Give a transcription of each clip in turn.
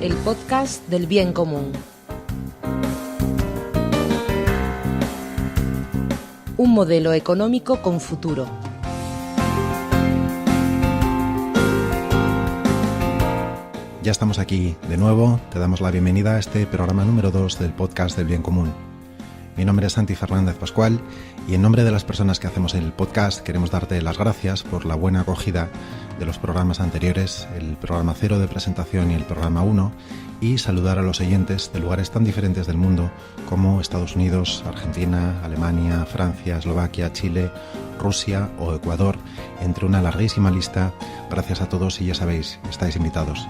El podcast del bien común. Un modelo económico con futuro. Ya estamos aquí de nuevo, te damos la bienvenida a este programa número 2 del podcast del bien común. Mi nombre es Santi Fernández Pascual y en nombre de las personas que hacemos el podcast queremos darte las gracias por la buena acogida de los programas anteriores, el programa 0 de presentación y el programa 1, y saludar a los oyentes de lugares tan diferentes del mundo como Estados Unidos, Argentina, Alemania, Francia, Eslovaquia, Chile, Rusia o Ecuador, entre una larguísima lista. Gracias a todos y ya sabéis, estáis invitados.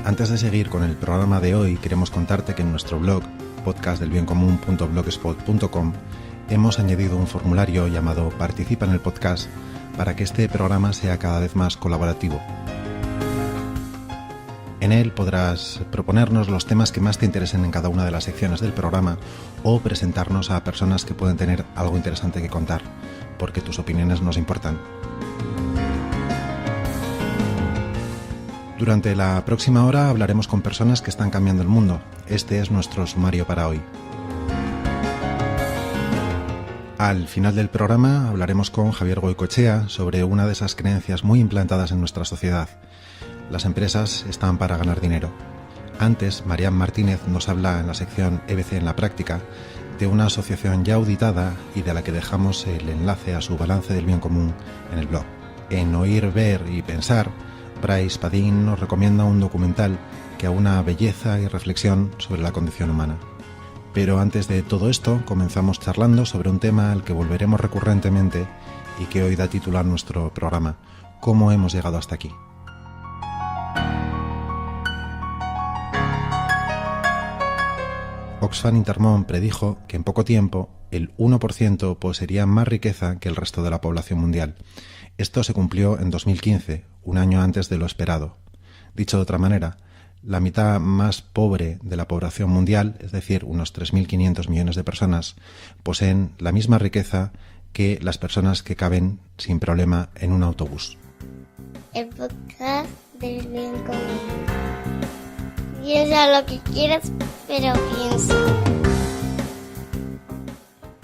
Antes de seguir con el programa de hoy, queremos contarte que en nuestro blog, podcastdelbiencomún.blogspot.com, hemos añadido un formulario llamado Participa en el podcast para que este programa sea cada vez más colaborativo. En él podrás proponernos los temas que más te interesen en cada una de las secciones del programa o presentarnos a personas que pueden tener algo interesante que contar, porque tus opiniones nos importan. Durante la próxima hora hablaremos con personas que están cambiando el mundo. Este es nuestro sumario para hoy. Al final del programa hablaremos con Javier Goicoechea sobre una de esas creencias muy implantadas en nuestra sociedad. Las empresas están para ganar dinero. Antes, Marian Martínez nos habla en la sección EBC en la práctica de una asociación ya auditada y de la que dejamos el enlace a su balance del bien común en el blog. En Oír, Ver y Pensar, Bryce Padín nos recomienda un documental que aúna belleza y reflexión sobre la condición humana. Pero antes de todo esto, comenzamos charlando sobre un tema al que volveremos recurrentemente y que hoy da título a nuestro programa: ¿cómo hemos llegado hasta aquí? Oxfam Intermón predijo que en poco tiempo el 1% poseería más riqueza que el resto de la población mundial. Esto se cumplió en 2015, un año antes de lo esperado. Dicho de otra manera, la mitad más pobre de la población mundial, es decir, unos 3.500 millones de personas, poseen la misma riqueza que las personas que caben sin problema en un autobús. El podcast del bien común. Piensa lo que quieras, pero piensa.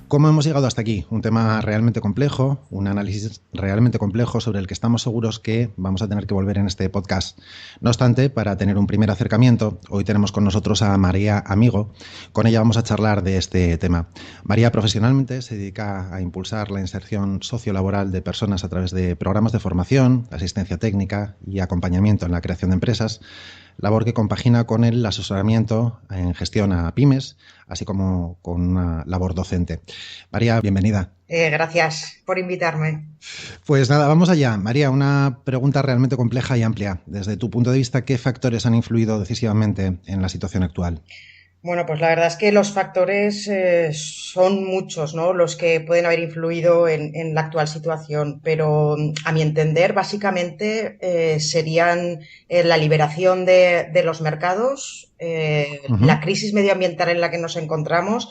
¿Cómo hemos llegado hasta aquí? Un tema realmente complejo, un análisis realmente complejo sobre el que estamos seguros que vamos a tener que volver en este podcast. No obstante, para tener un primer acercamiento, hoy tenemos con nosotros a María Amigo. Con ella vamos a charlar de este tema. María profesionalmente se dedica a impulsar la inserción sociolaboral de personas a través de programas de formación, asistencia técnica y acompañamiento en la creación de empresas, labor que compagina con el asesoramiento en gestión a pymes, así como con una labor docente. María, bienvenida. Gracias por invitarme. Pues nada, vamos allá. María, una pregunta realmente compleja y amplia. Desde tu punto de vista, ¿qué factores han influido decisivamente en la situación actual? Bueno, pues la verdad es que los factores son muchos, ¿no?, los que pueden haber influido en la actual situación, pero a mi entender, básicamente serían la liberación de los mercados, la crisis medioambiental en la que nos encontramos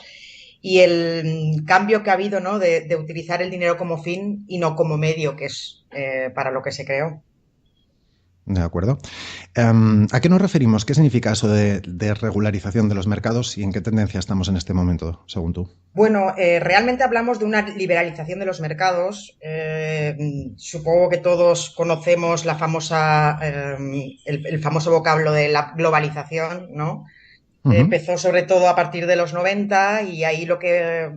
y el cambio que ha habido, ¿no?, de utilizar el dinero como fin y no como medio, que es para lo que se creó. De acuerdo. ¿A qué nos referimos? ¿Qué significa eso de regularización de los mercados y en qué tendencia estamos en este momento, según tú? Bueno, realmente hablamos de una liberalización de los mercados. Supongo que todos conocemos la famosa, el famoso vocablo de la globalización, ¿no? Empezó sobre todo a partir de los 90 y ahí lo que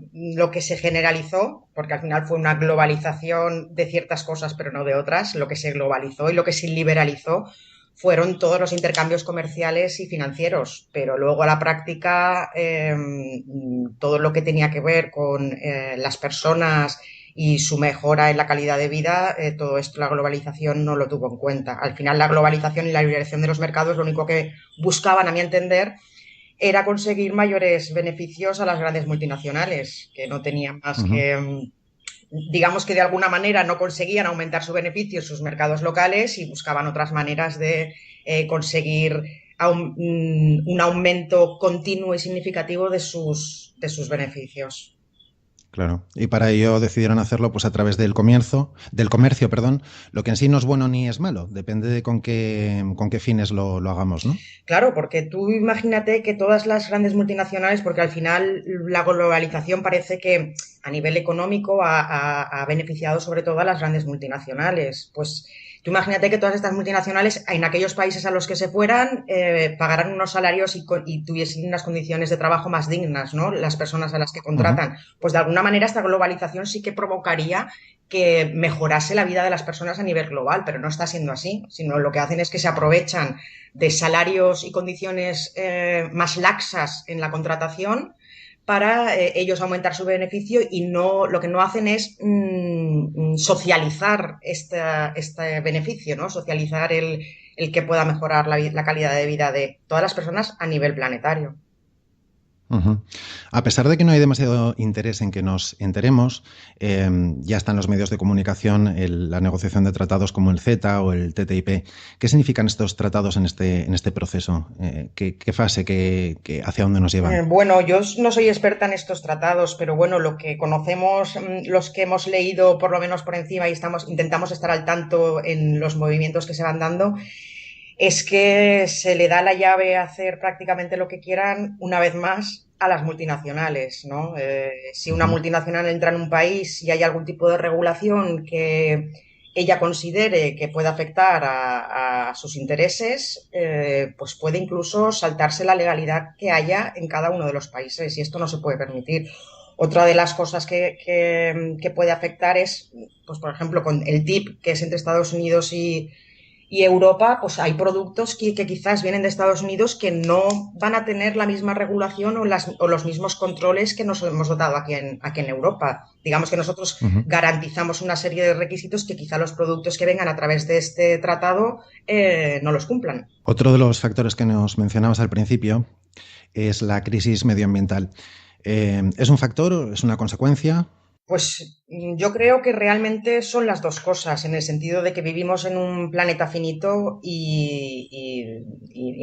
se generalizó, porque al final fue una globalización de ciertas cosas pero no de otras, lo que se globalizó y lo que se liberalizó fueron todos los intercambios comerciales y financieros, pero luego a la práctica todo lo que tenía que ver con las personas y su mejora en la calidad de vida, todo esto la globalización no lo tuvo en cuenta. Al final la globalización y la liberación de los mercados lo único que buscaban, a mi entender, era conseguir mayores beneficios a las grandes multinacionales, que no tenían más que, digamos que de alguna manera no conseguían aumentar su beneficio en sus mercados locales y buscaban otras maneras de conseguir un aumento continuo y significativo de sus beneficios. Claro, y para ello decidieron hacerlo pues a través del comercio, perdón, lo que en sí no es bueno ni es malo, depende de con qué fines lo hagamos, ¿no? Claro, porque tú imagínate que todas las grandes multinacionales, porque al final la globalización parece que a nivel económico ha beneficiado sobre todo a las grandes multinacionales. Pues tú imagínate que todas estas multinacionales en aquellos países a los que se fueran pagaran unos salarios y tuviesen unas condiciones de trabajo más dignas, ¿no? Las personas a las que contratan. Pues de alguna manera esta globalización sí que provocaría que mejorase la vida de las personas a nivel global, pero no está siendo así, sino lo que hacen es que se aprovechan de salarios y condiciones más laxas en la contratación para ellos aumentar su beneficio y lo que no hacen es socializar este beneficio, ¿no? Socializar el que pueda mejorar la calidad de vida de todas las personas a nivel planetario. A pesar de que no hay demasiado interés en que nos enteremos, ya están los medios de comunicación la negociación de tratados como el CETA o el TTIP. ¿Qué significan estos tratados en este proceso? ¿Qué fase, hacia dónde nos llevan? Bueno, yo no soy experta en estos tratados, pero bueno, lo que conocemos, los que hemos leído por lo menos por encima y intentamos estar al tanto en los movimientos que se van dando, es que se le da la llave a hacer prácticamente lo que quieran una vez más a las multinacionales, ¿no? Si una multinacional entra en un país y hay algún tipo de regulación que ella considere que puede afectar a sus intereses, pues puede incluso saltarse la legalidad que haya en cada uno de los países y esto no se puede permitir. Otra de las cosas que puede afectar es, pues por ejemplo, con el TIP, que es entre Estados Unidos y Europa, pues hay productos que quizás vienen de Estados Unidos que no van a tener la misma regulación o los mismos controles que nos hemos dotado aquí en Europa. Digamos que nosotros garantizamos una serie de requisitos que quizá los productos que vengan a través de este tratado no los cumplan. Otro de los factores que nos mencionabas al principio es la crisis medioambiental. ¿Es un factor? ¿Es una consecuencia? Pues yo creo que realmente son las dos cosas, en el sentido de que vivimos en un planeta finito y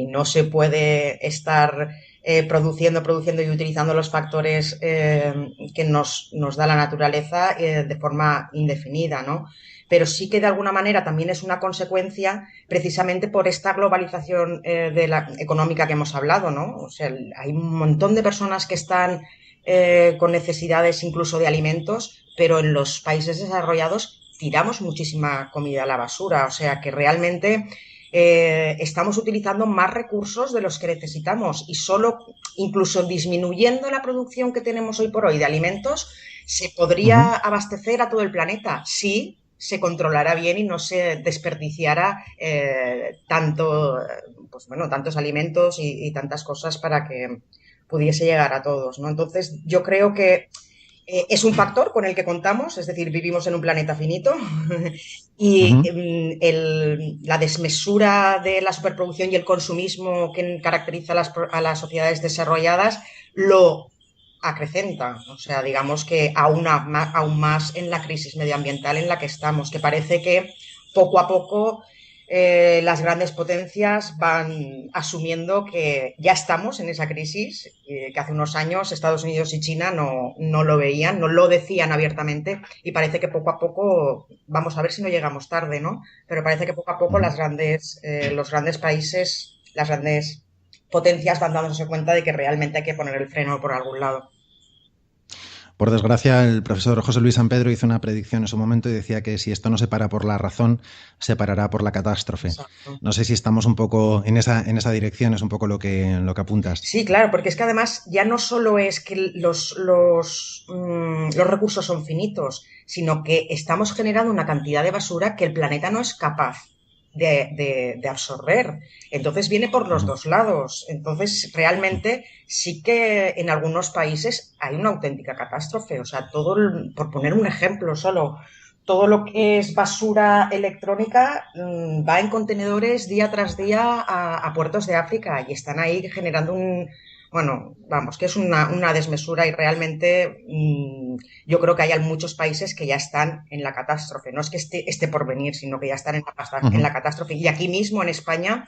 no se puede estar produciendo y utilizando los factores que nos da la naturaleza de forma indefinida, ¿no? Pero sí que de alguna manera también es una consecuencia precisamente por esta globalización económica que hemos hablado, ¿no? O sea, hay un montón de personas que están con necesidades incluso de alimentos, pero en los países desarrollados tiramos muchísima comida a la basura, o sea que realmente estamos utilizando más recursos de los que necesitamos y solo incluso disminuyendo la producción que tenemos hoy por hoy de alimentos se podría abastecer a todo el planeta si se controlara bien y no se desperdiciara tantos alimentos y tantas cosas para que pudiese llegar a todos, ¿no? Entonces, yo creo que es un factor con el que contamos, es decir, vivimos en un planeta finito y la desmesura de la superproducción y el consumismo que caracteriza a las sociedades desarrolladas lo acrecenta, o sea, digamos que aún más en la crisis medioambiental en la que estamos, que parece que poco a poco las grandes potencias van asumiendo que ya estamos en esa crisis, que hace unos años Estados Unidos y China no lo veían, no lo decían abiertamente y parece que poco a poco, vamos a ver si no llegamos tarde, ¿no? Pero parece que poco a poco los grandes países, las grandes potencias van dándose cuenta de que realmente hay que poner el freno por algún lado. Por desgracia, el profesor José Luis San Pedro hizo una predicción en su momento y decía que si esto no se para por la razón, se parará por la catástrofe. Exacto. No sé si estamos un poco en esa dirección, es un poco lo que apuntas. Sí, claro, porque es que además ya no solo es que los recursos son finitos, sino que estamos generando una cantidad de basura que el planeta no es capaz de absorber. Entonces viene por los dos lados. Entonces realmente sí que en algunos países hay una auténtica catástrofe. O sea, por poner un ejemplo solo, todo lo que es basura electrónica va en contenedores día tras día a puertos de África y están ahí generando que es una desmesura y realmente yo creo que hay muchos países que ya están en la catástrofe. No es que esté por venir, sino que ya están en la catástrofe. Y aquí mismo en España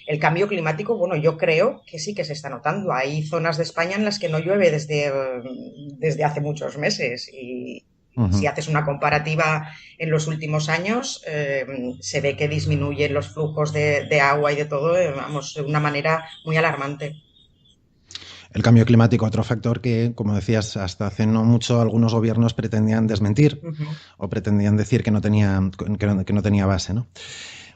El cambio climático, bueno, yo creo que sí que se está notando. Hay zonas de España en las que no llueve desde hace muchos meses y si Ujú. haces una comparativa en los últimos años, se ve que disminuyen los flujos de agua y de todo, vamos, de una manera muy alarmante. El cambio climático, otro factor que, como decías, hasta hace no mucho algunos gobiernos pretendían desmentir Ujú. o pretendían decir que no tenía base, ¿no?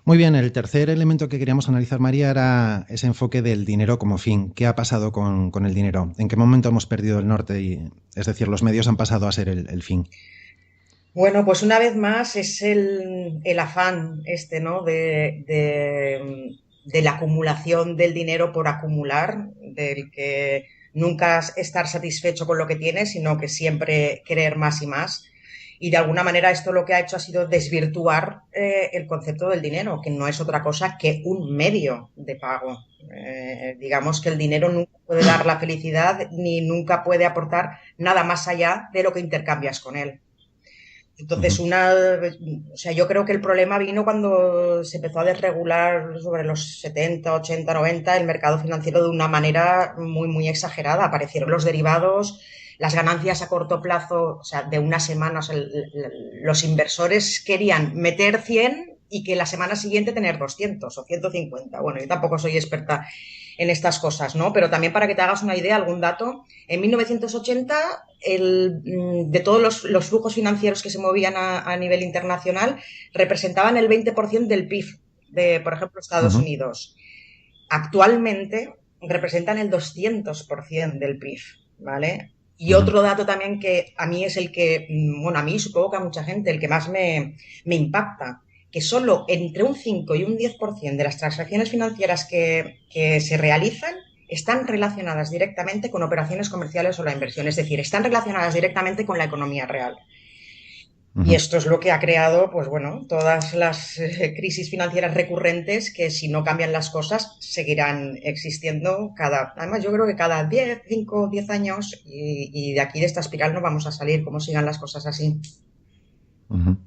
Muy bien, el tercer elemento que queríamos analizar, María, era ese enfoque del dinero como fin. ¿Qué ha pasado con el dinero? ¿En qué momento hemos perdido el norte? Es decir, los medios han pasado a ser el fin. Bueno, pues una vez más es el afán este, ¿no? De la acumulación del dinero por acumular, del que nunca estar satisfecho con lo que tienes, sino que siempre querer más y más. Y de alguna manera esto lo que ha hecho ha sido desvirtuar el concepto del dinero, que no es otra cosa que un medio de pago. Digamos que el dinero nunca puede dar la felicidad ni nunca puede aportar nada más allá de lo que intercambias con él. Entonces, Ujú. o sea, yo creo que el problema vino cuando se empezó a desregular sobre los 70, 80, 90 el mercado financiero de una manera muy, muy exagerada. Aparecieron los derivados, las ganancias a corto plazo, o sea, de una semana, o sea, los inversores querían meter 100 y que la semana siguiente tener 200 o 150. Bueno, yo tampoco soy experta en estas cosas, ¿no? Pero también para que te hagas una idea, algún dato, en 1980 de todos los flujos financieros que se movían a nivel internacional representaban el 20% del PIB de, por ejemplo, Estados Ujú. Unidos. Actualmente representan el 200% del PIB, ¿vale? Y Ujú. otro dato también que a mí es el que, bueno, a mí supongo que a mucha gente, el que más me impacta, que solo entre un 5 y un 10% de las transacciones financieras que se realizan están relacionadas directamente con operaciones comerciales o la inversión, es decir, están relacionadas directamente con la economía real. Y Ujú. esto es lo que ha creado, pues bueno, todas las crisis financieras recurrentes que si no cambian las cosas seguirán existiendo además yo creo que cada 10, 5, 10 años y de aquí de esta espiral no vamos a salir como sigan las cosas así. Ujú.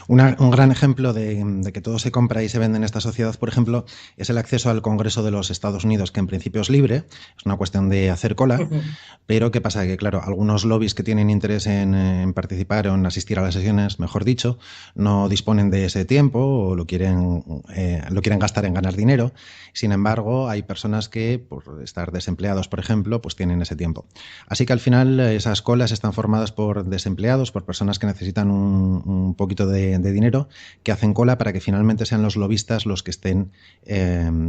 Un gran ejemplo de que todo se compra y se vende en esta sociedad, por ejemplo, es el acceso al Congreso de los Estados Unidos, que en principio es libre, es una cuestión de hacer cola, pero ¿qué pasa? Que, claro, algunos lobbies que tienen interés en participar o en asistir a las sesiones, mejor dicho, no disponen de ese tiempo o lo quieren gastar en ganar dinero. Sin embargo, hay personas que, por estar desempleados, por ejemplo, pues tienen ese tiempo. Así que al final esas colas están formadas por desempleados, por personas que necesitan un poquito de dinero, que hacen cola para que finalmente sean los lobistas los que estén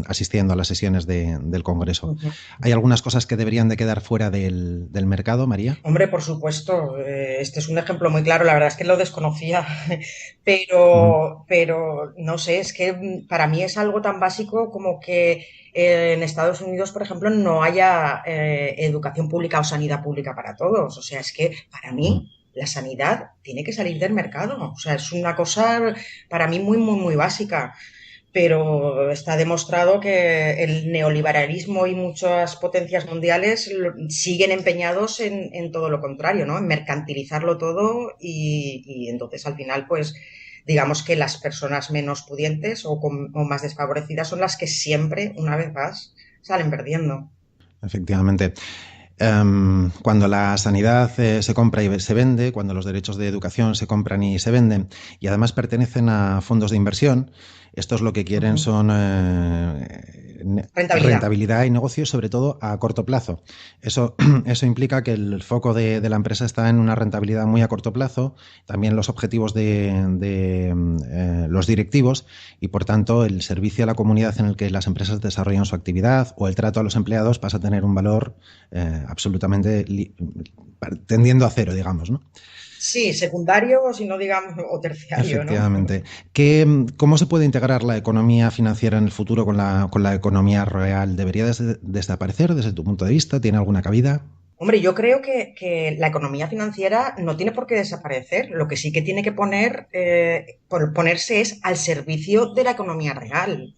asistiendo a las sesiones del Congreso. ¿Hay algunas cosas que deberían de quedar fuera del mercado, María? Hombre, por supuesto, este es un ejemplo muy claro, la verdad es que lo desconocía, Ujú. pero no sé, es que para mí es algo tan básico como que en Estados Unidos, por ejemplo, no haya educación pública o sanidad pública para todos. O sea, es que para Ujú. mí la sanidad tiene que salir del mercado. O sea, es una cosa para mí muy, muy, muy básica, pero está demostrado que el neoliberalismo y muchas potencias mundiales siguen empeñados en todo lo contrario, ¿no? En mercantilizarlo todo y entonces al final, pues, digamos que las personas menos pudientes o más desfavorecidas son las que siempre, una vez más, salen perdiendo. Efectivamente. Cuando la sanidad se compra y se vende, cuando los derechos de educación se compran y se venden y además pertenecen a fondos de inversión, estos lo que quieren Ujú. son Rentabilidad. rentabilidad y negocio, sobre todo a corto plazo. Eso, eso implica que el foco de la empresa está en una rentabilidad muy a corto plazo, también los objetivos de los directivos y, por tanto, el servicio a la comunidad en el que las empresas desarrollan su actividad o el trato a los empleados pasa a tener un valor absolutamente tendiendo a cero, digamos, ¿no? Sí, secundario, o si no digamos, o terciario, ¿no? Efectivamente. ¿Cómo se puede integrar la economía financiera en el futuro con la economía real? ¿Debería desaparecer desde tu punto de vista? ¿Tiene alguna cabida? Hombre, yo creo que la economía financiera no tiene por qué desaparecer. Lo que sí que tiene que ponerse es al servicio de la economía real.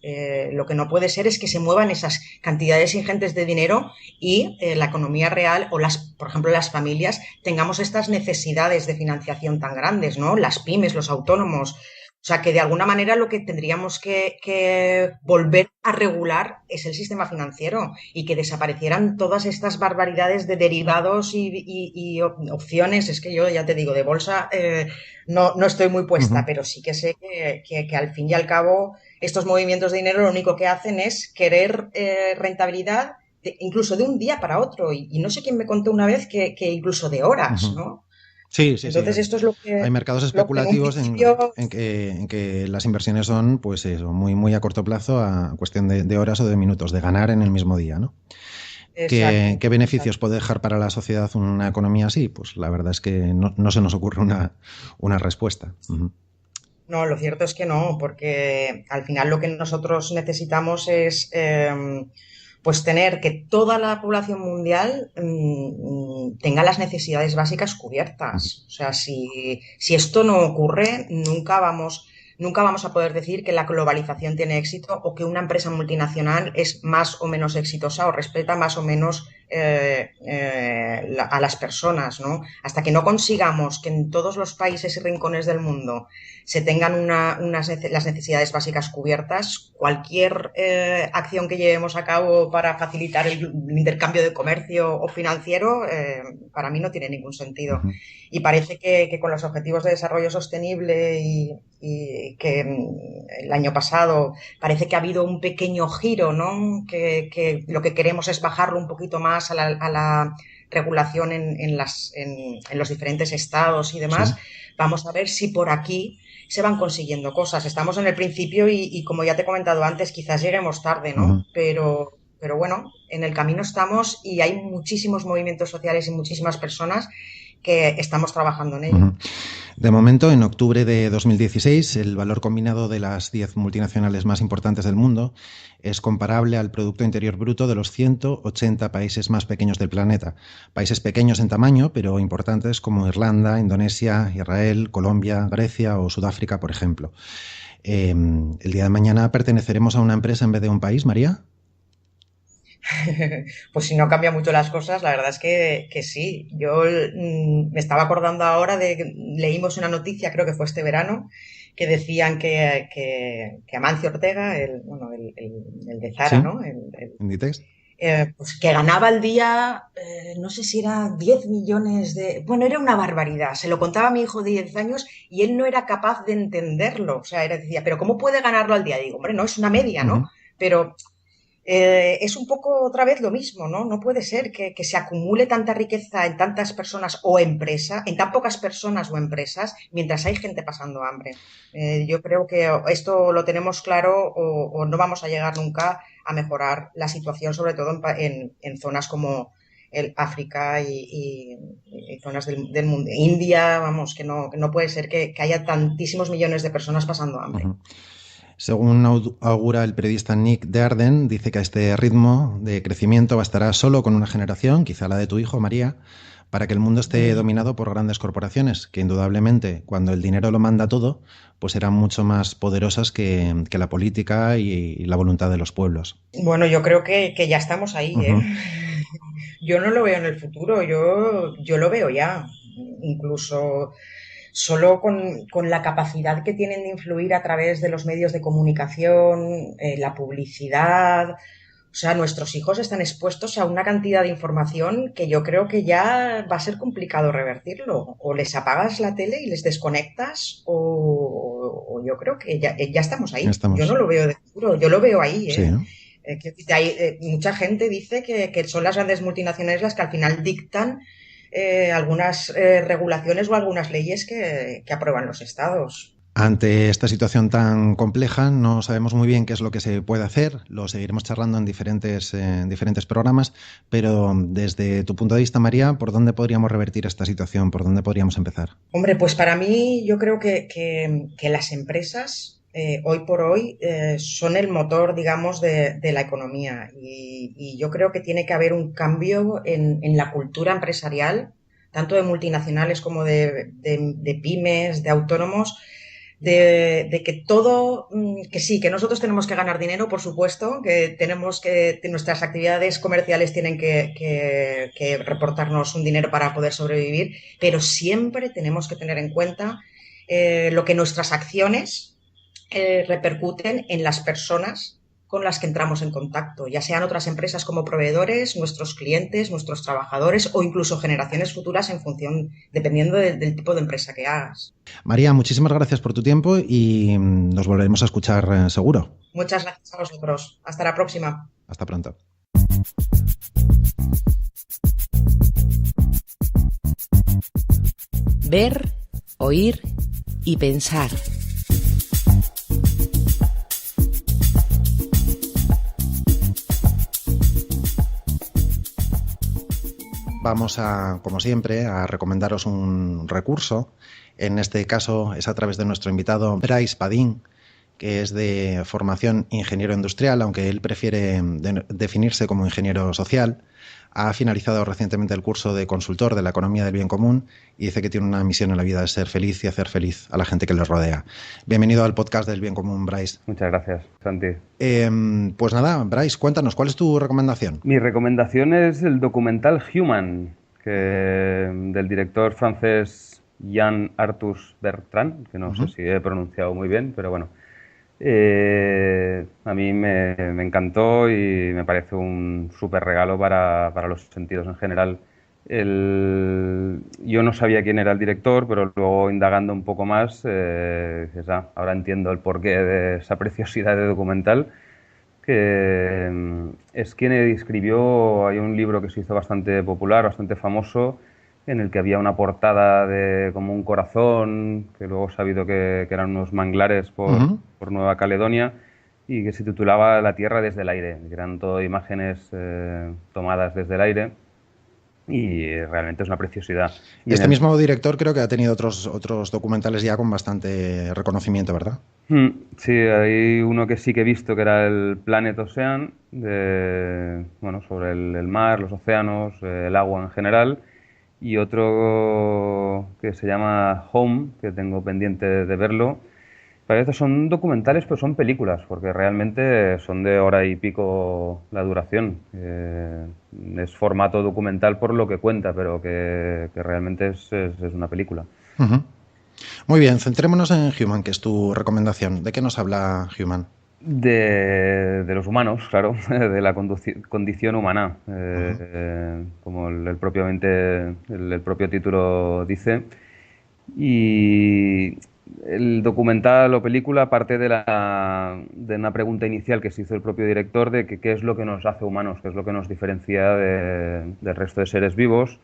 Lo que no puede ser es que se muevan esas cantidades ingentes de dinero y la economía real o por ejemplo, las familias tengamos estas necesidades de financiación tan grandes, ¿no? Las pymes, los autónomos. O sea, que de alguna manera lo que tendríamos que volver a regular es el sistema financiero y que desaparecieran todas estas barbaridades de derivados y opciones. Es que yo, ya te digo, de bolsa no estoy muy puesta, Ujú. pero sí que sé que al fin y al cabo estos movimientos de dinero lo único que hacen es querer rentabilidad incluso de un día para otro. Y no sé quién me contó una vez que incluso de horas, Ujú. ¿no? Sí, sí, sí. Entonces esto es Hay mercados lo que en un especulativos principio... en que las inversiones son, pues eso, muy, muy a corto plazo, a cuestión de horas o de minutos, de ganar en el mismo día, ¿no? Exacto, ¿Qué beneficios exacto. puede dejar para la sociedad una economía así? Pues la verdad es que no se nos ocurre una respuesta. Ujú. No, lo cierto es que no, porque al final lo que nosotros necesitamos es pues tener que toda la población mundial tenga las necesidades básicas Ujú. cubiertas. O sea, si esto no ocurre, nunca vamos a poder decir que la globalización tiene éxito o que una empresa multinacional es más o menos exitosa o respeta más o menos a las personas, ¿no? Hasta que no consigamos que en todos los países y rincones del mundo se tengan las necesidades básicas cubiertas, cualquier acción que llevemos a cabo para facilitar el intercambio de comercio o financiero, para mí no tiene ningún sentido. Ujú. Y parece que con los objetivos de desarrollo sostenible y que el año pasado parece que ha habido un pequeño giro, ¿no? Que lo que queremos es bajarlo un poquito más a la regulación en los diferentes estados y demás. Sí. Vamos a ver si por aquí se van consiguiendo cosas. Estamos en el principio y como ya te he comentado antes, quizás lleguemos tarde, ¿no? Ujú. Pero bueno, en el camino estamos y hay muchísimos movimientos sociales y muchísimas personas que estamos trabajando en ello. Ujú. De momento, en octubre de 2016, el valor combinado de las 10 multinacionales más importantes del mundo es comparable al Producto Interior Bruto de los 180 países más pequeños del planeta. Países pequeños en tamaño, pero importantes como Irlanda, Indonesia, Israel, Colombia, Grecia o Sudáfrica, por ejemplo. ¿El día de mañana perteneceremos a una empresa en vez de un país, María? Pues si no cambia mucho las cosas, la verdad es que sí. Yo me estaba acordando ahora de que leímos una noticia, creo que fue este verano, que decían que Amancio Ortega, el de Zara, Sí, ¿no? Inditex. Pues que ganaba al día, no sé si era 10 millones de... Bueno, era una barbaridad. Se lo contaba a mi hijo de 10 años y él no era capaz de entenderlo. O sea, decía, pero ¿cómo puede ganarlo al día? Digo, hombre, no, es una media, ¿no? Ujú. Pero es un poco otra vez lo mismo, ¿no? No puede ser que se acumule tanta riqueza en tantas personas o empresas, en tan pocas personas o empresas, mientras hay gente pasando hambre. Yo creo que esto lo tenemos claro o no vamos a llegar nunca a mejorar la situación, sobre todo en zonas como el África y zonas del mundo. India, vamos, que no puede ser que haya tantísimos millones de personas pasando hambre. Ujú. Según augura el periodista Nick Dearden, dice que a este ritmo de crecimiento bastará solo con una generación, quizá la de tu hijo, María, para que el mundo esté Ujú. dominado por grandes corporaciones, que indudablemente, cuando el dinero lo manda todo, pues serán mucho más poderosas que la política y la voluntad de los pueblos. Bueno, yo creo que ya estamos ahí, ¿eh? Ujú. Yo no lo veo en el futuro, yo lo veo ya. Incluso solo con la capacidad que tienen de influir a través de los medios de comunicación, la publicidad. O sea, nuestros hijos están expuestos a una cantidad de información que yo creo que ya va a ser complicado revertirlo. O les apagas la tele y les desconectas, o yo creo que ya estamos ahí. Yo no Estamos. lo veo de futuro, yo lo veo ahí, Sí, ¿eh? ¿no? Mucha gente dice que son las grandes multinacionales las que al final dictan algunas regulaciones o algunas leyes que aprueban los estados. Ante esta situación tan compleja, no sabemos muy bien qué es lo que se puede hacer. Lo seguiremos charlando en diferentes programas, pero desde tu punto de vista, María, ¿por dónde podríamos revertir esta situación? ¿Por dónde podríamos empezar? Hombre, pues para mí yo creo que las empresas hoy por hoy son el motor, digamos, de la economía y yo creo que tiene que haber un cambio en la cultura empresarial, tanto de multinacionales como de pymes, de autónomos, de que todo, que sí, que nosotros tenemos que ganar dinero, por supuesto, que nuestras actividades comerciales tienen que reportarnos un dinero para poder sobrevivir, pero siempre tenemos que tener en cuenta lo que nuestras acciones repercuten en las personas con las que entramos en contacto, ya sean otras empresas como proveedores, nuestros clientes, nuestros trabajadores o incluso generaciones futuras en función, dependiendo del tipo de empresa que hagas. María, muchísimas gracias por tu tiempo y nos volveremos a escuchar seguro. Muchas gracias a vosotros. Hasta la próxima. Hasta pronto. Ver, oír y pensar. Vamos a, como siempre, a recomendaros un recurso. En este caso es a través de nuestro invitado Brais Padín, que es de formación ingeniero industrial, aunque él prefiere definirse como ingeniero social. Ha finalizado recientemente el curso de consultor de la economía del bien común y dice que tiene una misión en la vida de ser feliz y hacer feliz a la gente que le rodea. Bienvenido al podcast del bien común, Brais. Muchas gracias, Santi. Pues nada, Brais, cuéntanos, ¿cuál es tu recomendación? Mi recomendación es el documental Human, del director francés Jean Arthus Bertrand, que no sé si he pronunciado muy bien, pero bueno. A mí me encantó y me parece un súper regalo para los sentidos en general. Yo no sabía quién era el director, pero luego indagando un poco más, ahora entiendo el porqué de esa preciosidad de documental, que es quien escribió, hay un libro que se hizo bastante popular, bastante famoso, en el que había una portada de como un corazón, que luego he sabido que eran unos manglares por Nueva Caledonia, y que se titulaba La Tierra desde el aire, que eran todo imágenes tomadas desde el aire, y realmente es una preciosidad. Y este mismo director creo que ha tenido otros documentales ya con bastante reconocimiento, ¿verdad? Sí, hay uno que sí que he visto, que era el Planet Ocean, sobre el mar, los océanos, el agua en general, y otro que se llama Home, que tengo pendiente de verlo. Para esto son documentales, pero son películas, porque realmente son de hora y pico la duración. Es formato documental por lo que cuenta, pero que realmente es una película. Muy bien, centrémonos en Human, que es tu recomendación. ¿De qué nos habla Human? De los humanos, claro, de la condición humana, como el propio título dice. Y el documental o película parte de una pregunta inicial que se hizo el propio director de qué es lo que nos hace humanos, qué es lo que nos diferencia del resto de seres vivos,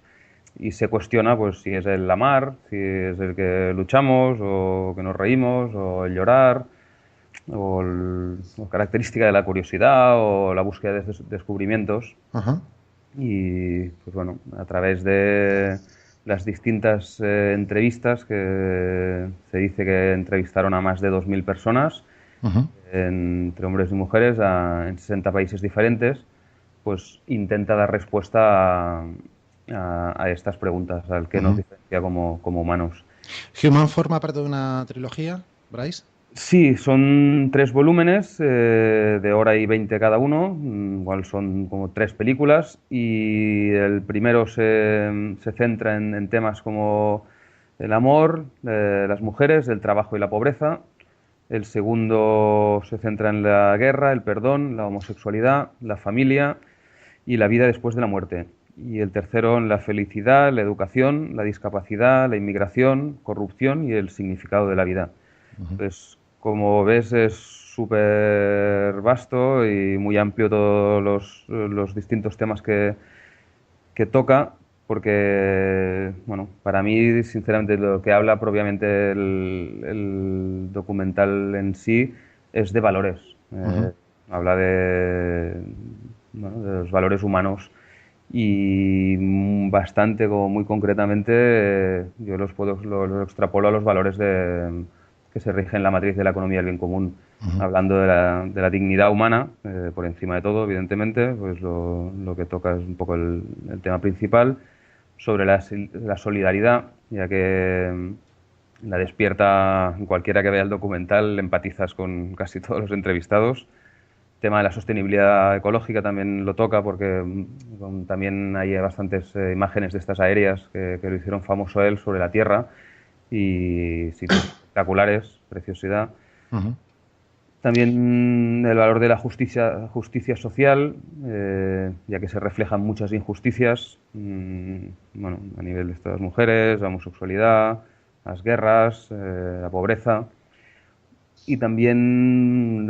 y se cuestiona pues si es el amar, si es el que luchamos o que nos reímos o el llorar, o característica de la curiosidad o la búsqueda de descubrimientos. Y pues bueno, a través de las distintas entrevistas, que se dice que entrevistaron a más de 2.000 personas, entre hombres y mujeres, en 60 países diferentes, pues intenta dar respuesta a estas preguntas, al que nos diferencia como humanos. ¿Human forma parte de una trilogía, Brais? Sí, son 3 volúmenes de hora y 20 cada uno, igual son como 3 películas, y el primero se centra en temas como el amor, las mujeres, el trabajo y la pobreza. El segundo se centra en la guerra, el perdón, la homosexualidad, la familia y la vida después de la muerte. Y el tercero en la felicidad, la educación, la discapacidad, la inmigración, corrupción y el significado de la vida. Pues, como ves, es súper vasto y muy amplio todos los distintos temas que toca, porque, bueno, para mí, sinceramente, lo que habla propiamente el documental en sí es de valores. Habla de los valores humanos y bastante, como muy concretamente, yo los extrapolo a los valores que se rigen en la matriz de la economía del bien común, hablando de la dignidad humana, por encima de todo, evidentemente, pues lo que toca es un poco el tema principal, sobre la solidaridad, ya que la despierta, cualquiera que vea el documental, empatizas con casi todos los entrevistados. El tema de la sostenibilidad ecológica también lo toca, porque también hay bastantes imágenes de estas aéreas que lo hicieron famoso a él sobre la Tierra, y sitios espectaculares, preciosidad. Ujú. También el valor de la justicia social, ya que se reflejan muchas injusticias, bueno, a nivel de estas mujeres, la homosexualidad, las guerras, la pobreza. Y también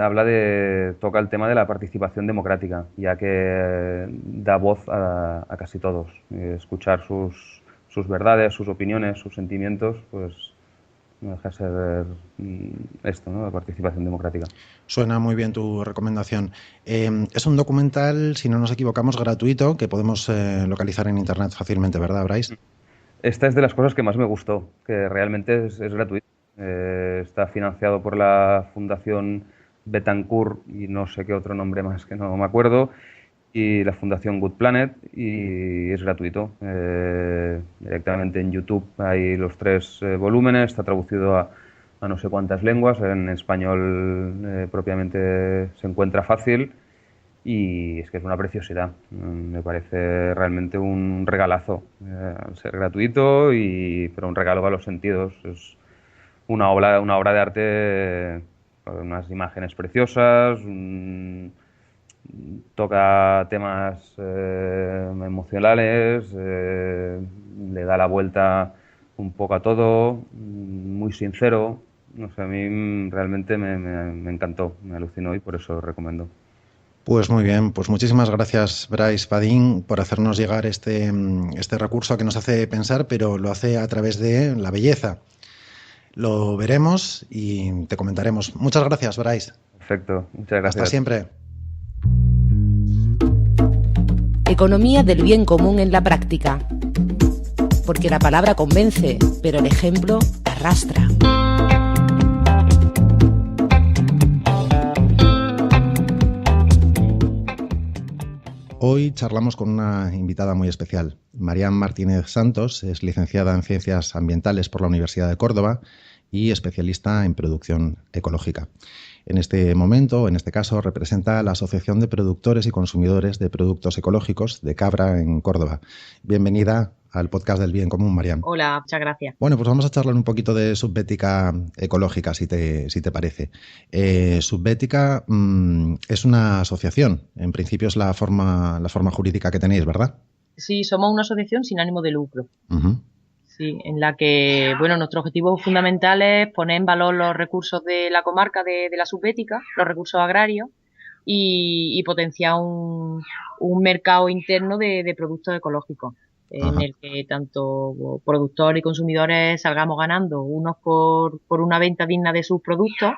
toca el tema de la participación democrática, ya que da voz a casi todos. Escuchar sus verdades, sus opiniones, sus sentimientos, pues no deja de ser esto, ¿no? La participación democrática. Suena muy bien tu recomendación. Es un documental, si no nos equivocamos, gratuito, que podemos localizar en internet fácilmente, ¿verdad, Bryce? Esta es de las cosas que más me gustó, que realmente es gratuito. Está financiado por la Fundación Betancourt y no sé qué otro nombre más que no me acuerdo, y la Fundación Good Planet, y es gratuito. Directamente en YouTube hay los 3 volúmenes, está traducido a no sé cuántas lenguas, en español propiamente se encuentra fácil, y es que es una preciosidad. Me parece realmente un regalazo, al ser gratuito, pero un regalo para los sentidos. Es una obra de arte con unas imágenes preciosas, toca temas emocionales, le da la vuelta un poco a todo, muy sincero. No sé, a mí realmente me encantó, me alucinó, y por eso lo recomiendo. Pues muy bien, pues muchísimas gracias, Bryce Padín, por hacernos llegar este recurso que nos hace pensar, pero lo hace a través de la belleza. Lo veremos y te comentaremos. Muchas gracias, Bryce. Perfecto, muchas gracias. Hasta siempre. Economía del bien común en la práctica. Porque la palabra convence, pero el ejemplo arrastra. Hoy charlamos con una invitada muy especial. Marían Martínez Santos es licenciada en Ciencias Ambientales por la Universidad de Córdoba y especialista en producción ecológica. En este momento, en este caso, representa a la Asociación de Productores y Consumidores de Productos Ecológicos de Cabra en Córdoba. Bienvenida al podcast del Bien Común, Marían. Hola, muchas gracias. Bueno, pues vamos a charlar un poquito de Subbética Ecológica, si te parece. Subbética es una asociación. En principio es la forma jurídica que tenéis, ¿verdad? Sí, somos una asociación sin ánimo de lucro. Uh-huh. Sí, en la que, bueno, nuestro objetivo fundamental es poner en valor los recursos de la comarca de la Subbética, los recursos agrarios, y potenciar un mercado interno de productos ecológicos, en el que tanto productores y consumidores salgamos ganando, unos por una venta digna de sus productos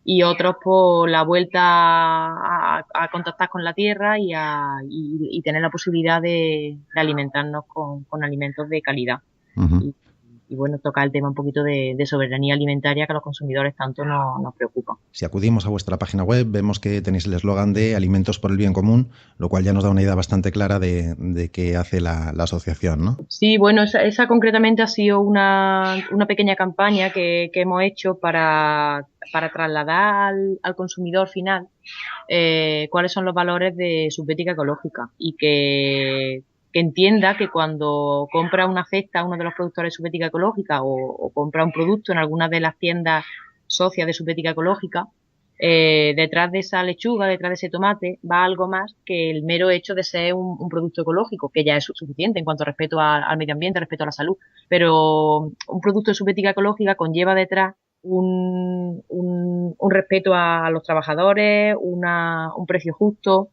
y otros por la vuelta a contactar con la tierra y tener la posibilidad de alimentarnos con alimentos de calidad. Uh-huh. Y bueno, toca el tema un poquito de soberanía alimentaria que a los consumidores tanto nos preocupa. Si acudimos a vuestra página web, vemos que tenéis el eslogan de Alimentos por el Bien Común, lo cual ya nos da una idea bastante clara de qué hace la asociación, ¿no? Sí, bueno, esa concretamente ha sido una pequeña campaña que hemos hecho para trasladar al consumidor final cuáles son los valores de Subbética Ecológica y que entienda que cuando compra una cesta a uno de los productores de Subbética Ecológica o compra un producto en alguna de las tiendas socias de Subbética Ecológica, detrás de esa lechuga, detrás de ese tomate, va algo más que el mero hecho de ser un producto ecológico, que ya es suficiente en cuanto a respeto al medio ambiente, respeto a la salud. Pero un producto de Subbética Ecológica conlleva detrás un respeto a los trabajadores, un precio justo,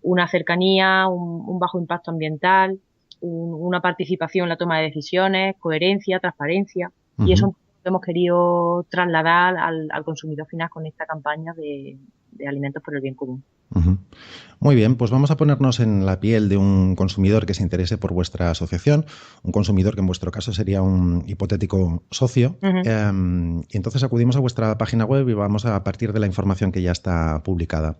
una cercanía, un bajo impacto ambiental, una participación en la toma de decisiones, coherencia, transparencia. Uh-huh. Y eso hemos querido trasladar al consumidor final con esta campaña de Alimentos por el Bien Común. Uh-huh. Muy bien, pues vamos a ponernos en la piel de un consumidor que se interese por vuestra asociación, un consumidor que en vuestro caso sería un hipotético socio. Uh-huh. Y entonces acudimos a vuestra página web y vamos a partir de la información que ya está publicada.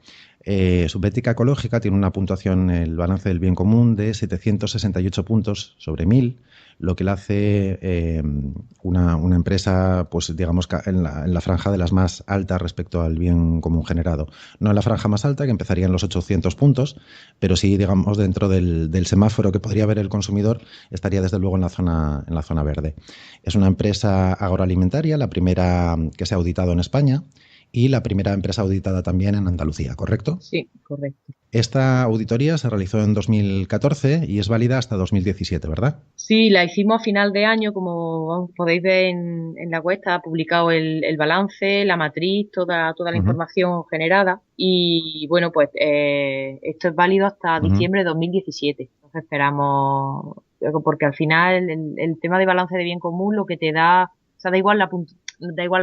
Subbética Ecológica tiene una puntuación, el balance del bien común, de 768 puntos sobre 1000, lo que la hace una empresa, pues digamos, en la franja de las más altas respecto al bien común generado. No en la franja más alta, que empezaría en los 800 puntos, pero sí, digamos, dentro del semáforo que podría ver el consumidor, estaría desde luego en la zona verde. Es una empresa agroalimentaria, la primera que se ha auditado en España, y la primera empresa auditada también en Andalucía, ¿correcto? Sí, correcto. Esta auditoría se realizó en 2014 y es válida hasta 2017, ¿verdad? Sí, la hicimos a final de año, como podéis ver en la web, está publicado el balance, la matriz, toda la información generada. Y bueno, pues esto es válido hasta diciembre de 2017. Entonces esperamos, porque al final el tema de balance de bien común lo que te da, o sea, da igual la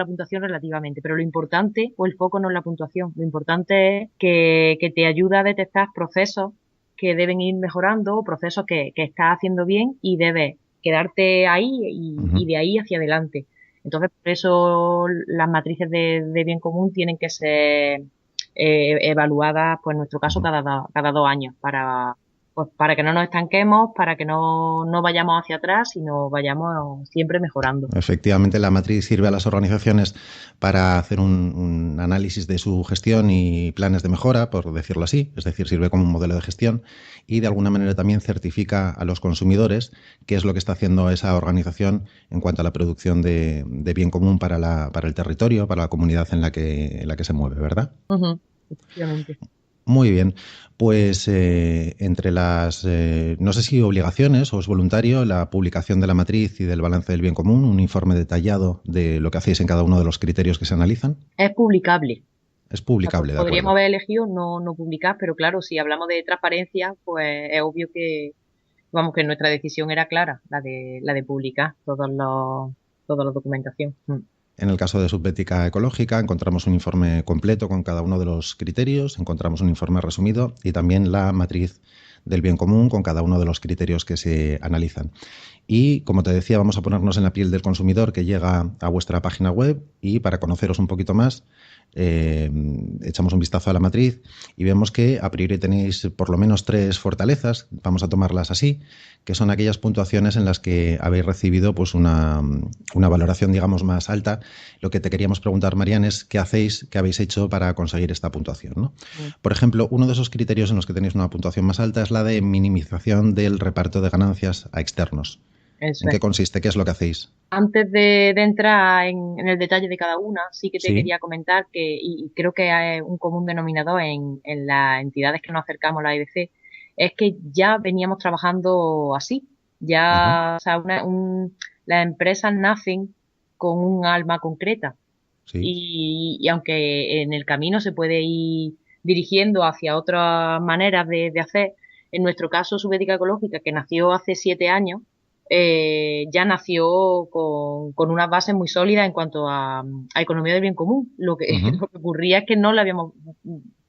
puntuación relativamente, pero lo importante, o el foco no es la puntuación, lo importante es que te ayuda a detectar procesos que deben ir mejorando, procesos que estás haciendo bien y debes quedarte ahí y de ahí hacia adelante. Entonces, por eso las matrices de bien común tienen que ser evaluadas, pues en nuestro caso, cada 2 años para que no nos estanquemos, para que no vayamos hacia atrás, sino vayamos siempre mejorando. Efectivamente, la matriz sirve a las organizaciones para hacer un análisis de su gestión y planes de mejora, por decirlo así, es decir, sirve como un modelo de gestión y de alguna manera también certifica a los consumidores qué es lo que está haciendo esa organización en cuanto a la producción de bien común para el territorio, para la comunidad en la que se mueve, ¿verdad? Efectivamente. Muy bien, pues entre las, no sé si obligaciones o es voluntario, la publicación de la matriz y del balance del bien común, un informe detallado de lo que hacéis en cada uno de los criterios que se analizan. Es publicable. Es publicable, de acuerdo. Podríamos haber elegido no publicar, pero claro, si hablamos de transparencia, pues es obvio que nuestra decisión era clara, la de publicar toda la documentación. En el caso de Subbética Ecológica encontramos un informe completo con cada uno de los criterios, encontramos un informe resumido y también la matriz del bien común con cada uno de los criterios que se analizan. Y, como te decía, vamos a ponernos en la piel del consumidor que llega a vuestra página web y para conoceros un poquito más echamos un vistazo a la matriz y vemos que a priori tenéis por lo menos 3 fortalezas, vamos a tomarlas así, que son aquellas puntuaciones en las que habéis recibido pues una valoración, digamos, más alta. Lo que te queríamos preguntar, Marian, es qué habéis hecho para conseguir esta puntuación, ¿no? Por ejemplo, uno de esos criterios en los que tenéis una puntuación más alta es la de minimización del reparto de ganancias a externos. Eso ¿En qué consiste? ¿Qué es lo que hacéis? Antes de entrar en el detalle de cada una, sí que te quería comentar que, y creo que hay un común denominador en las entidades que nos acercamos a la EBC, es que ya veníamos trabajando así. Ya, o sea, las empresas nacen con un alma concreta. Sí. Y aunque en el camino se puede ir dirigiendo hacia otras maneras de hacer, en nuestro caso, Subbética Ecológica, que nació hace 7 años, ya nació con unas bases muy sólidas en cuanto a economía del bien común. Lo que ocurría es que no le habíamos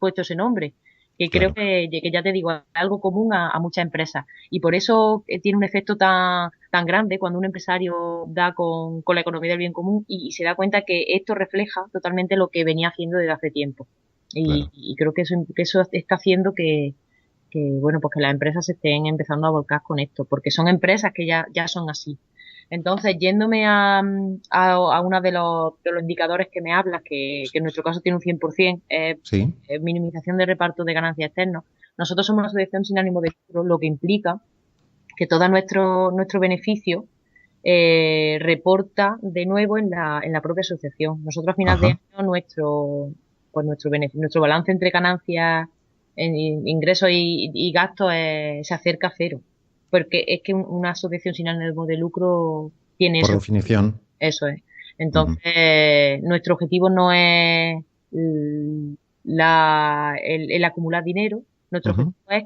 puesto ese nombre, que creo que ya te digo, es algo común a muchas empresas. Y por eso tiene un efecto tan grande cuando un empresario da con la economía del bien común y se da cuenta que esto refleja totalmente lo que venía haciendo desde hace tiempo. Y creo que eso está haciendo que bueno, pues que las empresas se estén empezando a volcar con esto, porque son empresas que ya son así. Entonces, yéndome a uno de los indicadores que me hablas, que en nuestro caso tiene un 100%, es minimización de reparto de ganancias externas. Nosotros somos una asociación sin ánimo de lucro, lo que implica que todo nuestro beneficio reporta de nuevo en la propia asociación. Nosotros a final de año nuestro balance entre ganancias en ingresos y gastos se acerca a cero, porque es que una asociación sin ánimo de lucro tiene por definición. Eso es. Entonces, nuestro objetivo no es el acumular dinero, nuestro objetivo es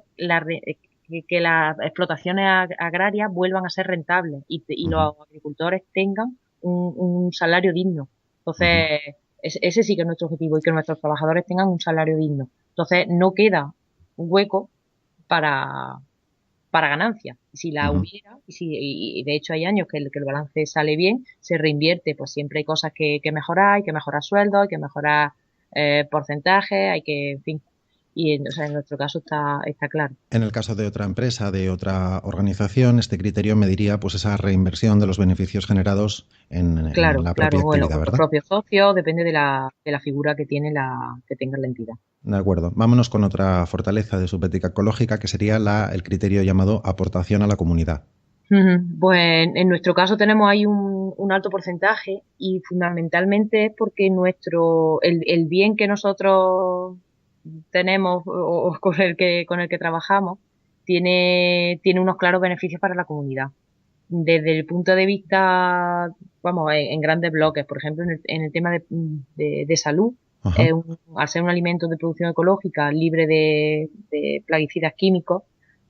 que las explotaciones agrarias vuelvan a ser rentables y los agricultores tengan un salario digno. Entonces, ese sí que es nuestro objetivo, y que nuestros trabajadores tengan un salario digno. Entonces, no queda un hueco para ganancias. Si la hubiera, y de hecho hay años que el balance sale bien, se reinvierte, pues siempre hay cosas que mejorar, hay que mejorar sueldos, hay que mejorar porcentajes, en fin. o sea, en nuestro caso está claro. En el caso de otra empresa, de otra organización, este criterio mediría pues esa reinversión de los beneficios generados en la propia Bueno, actividad, los ¿verdad? propios socios, depende de la figura que que tenga la entidad. De acuerdo. Vámonos con otra fortaleza de Subética Ecológica, que sería el criterio llamado aportación a la comunidad. Ujú. Pues en nuestro caso tenemos ahí un alto porcentaje y fundamentalmente es porque el bien que nosotros tenemos o con el que trabajamos tiene unos claros beneficios para la comunidad. Desde el punto de vista, vamos, en grandes bloques, por ejemplo, en el tema de salud, Ajá. al ser un alimento de producción ecológica libre de plaguicidas químicos,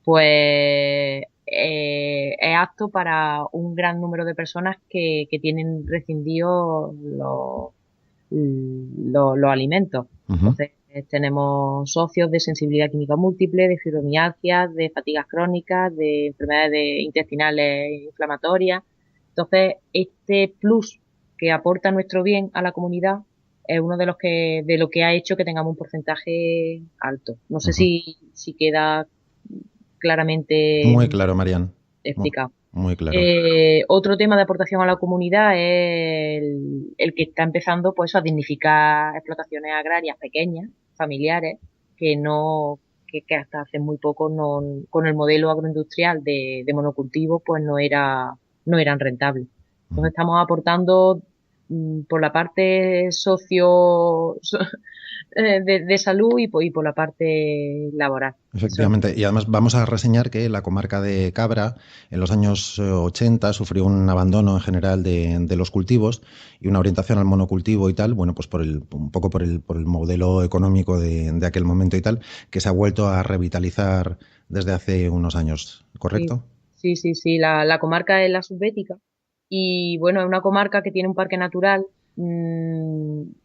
pues es apto para un gran número de personas que tienen rescindidos los alimentos. Ujú. Entonces, tenemos socios de sensibilidad química múltiple, de fibromialgias, de fatigas crónicas, de enfermedades intestinales inflamatorias. Entonces, este plus que aporta nuestro bien a la comunidad es uno de lo que ha hecho que tengamos un porcentaje alto. No sé Ujú. si queda claramente Muy claro, Marian. Mu- explicado. Muy claro. Otro tema de aportación a la comunidad es el que está empezando pues a dignificar explotaciones agrarias pequeñas, familiares, que no que hasta hace muy poco con el modelo agroindustrial de monocultivo pues no eran rentables. Ujú. Entonces estamos aportando por la parte de salud y por la parte laboral. Eso es. Efectivamente, y además vamos a reseñar que la comarca de Cabra en los años 80 sufrió un abandono en general de los cultivos y una orientación al monocultivo y tal, bueno, pues un poco por el modelo económico de aquel momento y tal, que se ha vuelto a revitalizar desde hace unos años, Sí, ¿correcto? sí. La comarca es la Subbética y bueno, es una comarca que tiene un parque natural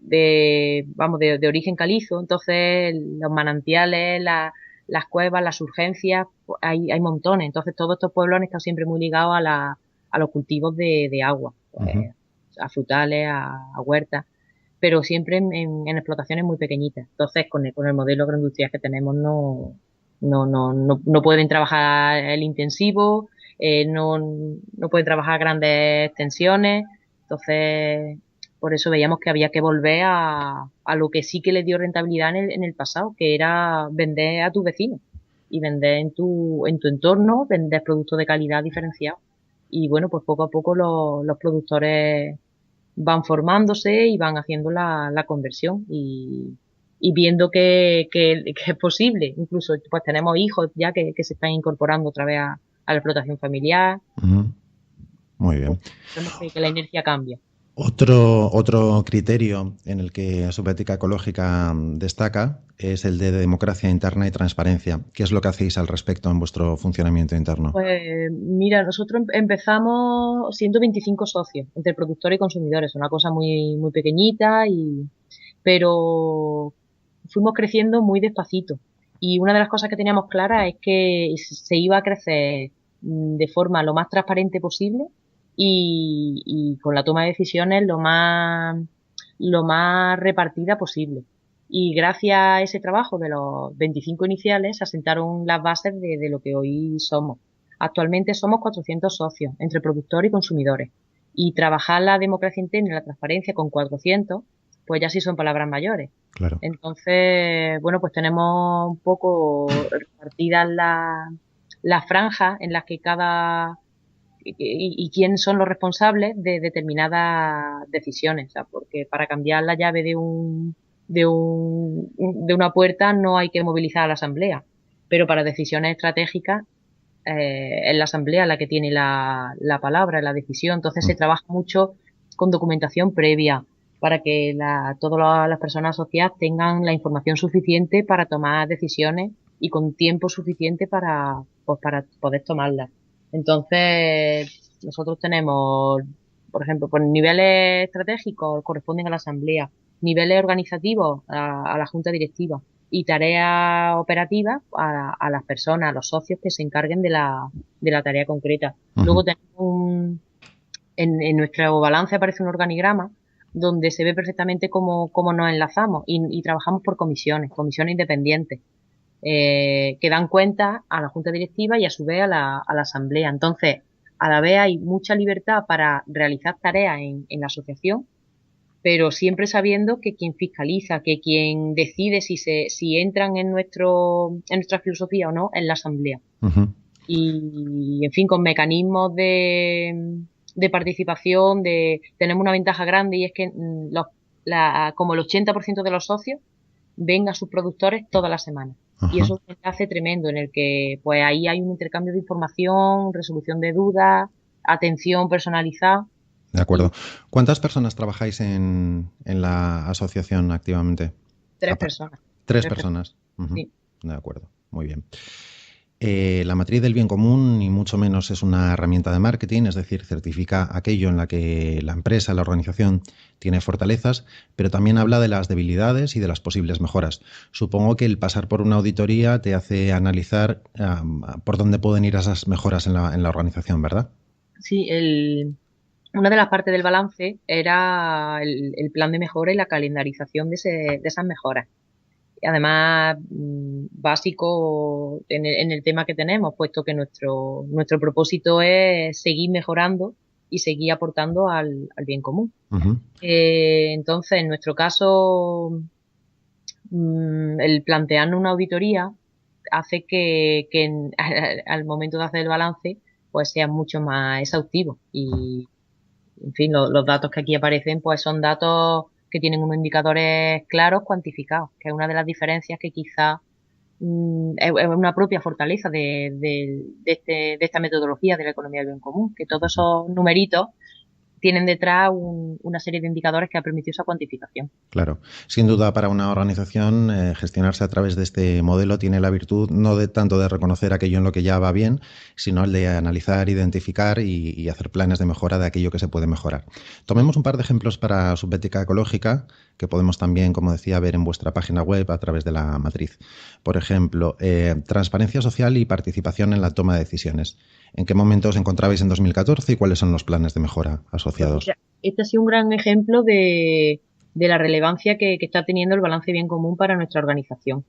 de origen calizo, entonces los manantiales, las cuevas, las urgencias, pues, hay montones. Entonces todos estos pueblos han estado siempre muy ligados a los cultivos de agua, Ujú. pues, a frutales, a huertas, pero siempre en explotaciones muy pequeñitas. Entonces con el modelo agroindustrial que tenemos no pueden trabajar el intensivo, no pueden trabajar grandes extensiones. Entonces, por eso veíamos que había que volver a lo que sí que le dio rentabilidad en el pasado, que era vender a tus vecinos y vender en tu entorno, vender productos de calidad diferenciados. Y bueno, pues poco a poco los productores van formándose y van haciendo la conversión y viendo que es posible. Incluso pues tenemos hijos ya que se están incorporando otra vez a la explotación familiar. Ujú. Muy Pues bien. vemos que la inercia cambia. Otro criterio en el que Subética Ecológica destaca es el de democracia interna y transparencia. ¿Qué es lo que hacéis al respecto en vuestro funcionamiento interno? Pues mira, nosotros empezamos siendo 25 socios entre productores y consumidores, una cosa muy, muy pequeñita, pero fuimos creciendo muy despacito. Y una de las cosas que teníamos clara es que se iba a crecer de forma lo más transparente posible y con la toma de decisiones lo más repartida posible. Y gracias a ese trabajo de los 25 iniciales se asentaron las bases de lo que hoy somos. Actualmente somos 400 socios entre productores y consumidores. Y trabajar la democracia interna y la transparencia con 400, pues ya sí son palabras mayores. Claro. Entonces, bueno, pues tenemos un poco repartidas las franjas en las que y quién son los responsables de determinadas decisiones. O sea, porque para cambiar la llave de una puerta no hay que movilizar a la asamblea. Pero para decisiones estratégicas es la asamblea la que tiene la palabra, la decisión. Entonces Mm. se trabaja mucho con documentación previa para que todas las personas asociadas tengan la información suficiente para tomar decisiones y con tiempo suficiente para poder tomarlas. Entonces, nosotros tenemos, por ejemplo, por niveles estratégicos corresponden a la asamblea, niveles organizativos a la junta directiva y tareas operativas a las personas, a los socios que se encarguen de la tarea concreta. Ujú. Luego tenemos en nuestro balance aparece un organigrama donde se ve perfectamente cómo nos enlazamos y trabajamos por comisiones independientes. que dan cuenta a la junta directiva y a su vez a la asamblea. Entonces, a la vez hay mucha libertad para realizar tareas en la asociación, pero siempre sabiendo que quien fiscaliza, que quien decide si entran en nuestra filosofía o no, es la asamblea. Ujú. Y, en fin, con mecanismos de participación, tenemos una ventaja grande, y es que como el 80% de los socios ven a sus productores todas las semanas. Ajá. Y eso es un enlace tremendo en el que pues ahí hay un intercambio de información, resolución de dudas, atención personalizada. De acuerdo. ¿Cuántas personas trabajáis en la asociación activamente? 3 personas. Tres personas. Ujú. Sí. De acuerdo, muy bien. La matriz del bien común ni mucho menos es una herramienta de marketing, es decir, certifica aquello en la que la empresa, la organización tiene fortalezas, pero también habla de las debilidades y de las posibles mejoras. Supongo que el pasar por una auditoría te hace analizar por dónde pueden ir esas mejoras en la organización, ¿verdad? Sí, una de las partes del balance era el plan de mejora y la calendarización de esas mejoras. Y además, básico en el tema que tenemos, puesto que nuestro propósito es seguir mejorando y seguir aportando al bien común. Uh-huh. Entonces, en nuestro caso, el plantearnos una auditoría hace que al momento de hacer el balance, pues sea mucho más exhaustivo. Y, en fin, los datos que aquí aparecen, pues son datos que tienen unos indicadores claros, cuantificados, que es una de las diferencias que quizá es una propia fortaleza de esta metodología de la economía del bien común, que todos esos numeritos tienen detrás una serie de indicadores que ha permitido esa cuantificación. Claro. Sin duda, para una organización, gestionarse a través de este modelo tiene la virtud no de tanto de reconocer aquello en lo que ya va bien, sino el de analizar, identificar y hacer planes de mejora de aquello que se puede mejorar. Tomemos un par de ejemplos para Subbética Ecológica, que podemos también, como decía, ver en vuestra página web a través de la matriz. Por ejemplo, transparencia social y participación en la toma de decisiones. ¿En qué momento os encontrabais en 2014 y cuáles son los planes de mejora asociados? Pues este ha sido un gran ejemplo de la relevancia que está teniendo el balance bien común para nuestra organización.